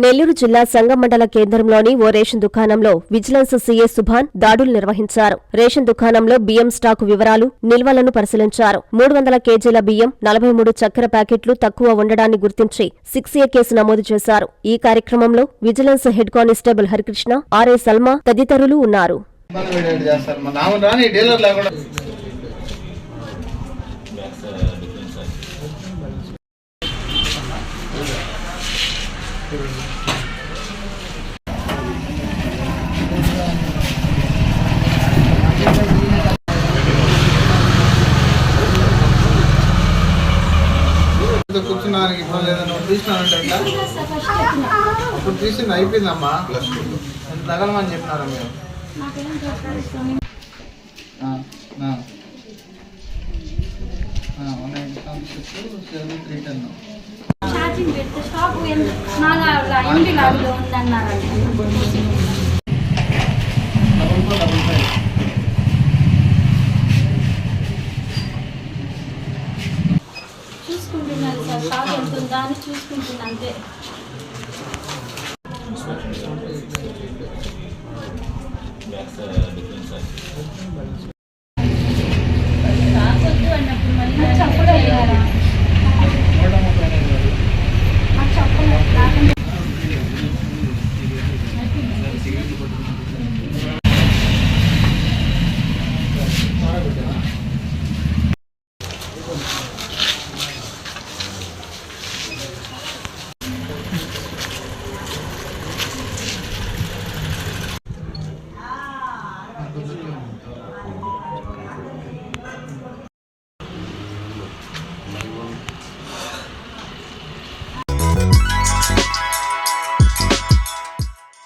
నెల్లూరు జిల్లా సంగమండల కేంద్రంలోని ఓ రేషన్ దుకాణంలో విజిలెన్స్ సీఏ సుభాన్ దాడులు నిర్వహించారు. రేషన్ దుకాణంలో బియ్యం స్టాకు వివరాలు, నిల్వలను పరిశీలించారు. 300 కేజీల బియ్యం, 43 చక్కెర ప్యాకెట్లు తక్కువ ఉండడాన్ని గుర్తించి 6A కేసు నమోదు చేశారు. ఈ కార్యక్రమంలో vigilance head constable Harikrishna, RA Salma తదితరులు ఉన్నారు. కూర్చున్నానికి ఇప్పుడు లేదా నువ్వు తీసినానంటే ఇప్పుడు తీసింది అయిపోయిందమ్మా. తగలమని చెప్పినారా మీరు? చూసుకుంటున్నాను సార్, షాప్ వెళ్తుందా అని చూసుకుంటున్నా అంతే. రాకొద్దు అన్నప్పుడు మళ్ళీ చెప్పడం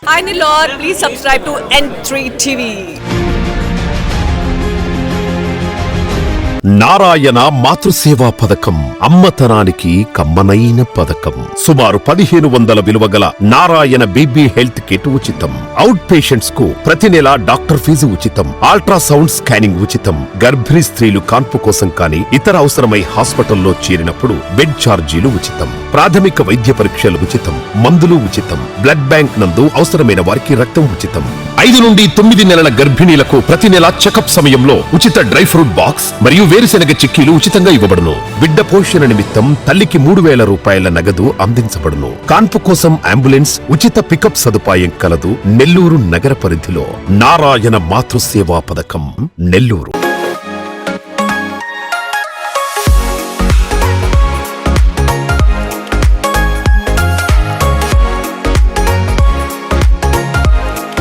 Hi Nilor, please subscribe to N3 TV. Narayana మాతృసేవా పథకం అమ్మతనానికి కమ్మనైన పథకం. సుమారు 1500 విలువగల నారాయణ బీబీ హెల్త్ కిట్ ఉచితం. అవుట్ పేషెంట్స్ కు ప్రతి నెల డాక్టర్ ఫీజు ఉచితం. అల్ట్రాసౌండ్ స్కానింగ్ ఉచితం. గర్భిణీ స్త్రీలు కాన్పు కోసం కానీ ఇతర అవసరమై హాస్పిటల్లో చేరినప్పుడు బెడ్ ఛార్జీలు ఉచితం. ప్రాథమిక వైద్య పరీక్షలు ఉచితం. మందులు ఉచితం. బ్లడ్ బ్యాంక్ నందు అవసరమైన వారికి రక్తం ఉచితం. 5 నుండి 9 నెలల గర్భిణీలకు ప్రతి నెల చెకప్ సమయంలో ఉచిత డ్రై ఫ్రూట్ బాక్స్ మరియు వేరుశెనగ చిక్కీలు ఉచితంగా ఇవ్వబడును. బిడ్డ పోషణ నిమిత్తం తల్లికి 3000 రూపాయల నగదు అందించబడును. కాన్పు కోసం అంబులెన్స్, ఉచిత పికప్ సదుపాయం కలదు. నెల్లూరు నగర పరిధిలో నారాయణ మాతృసేవా పథకం, నెల్లూరు.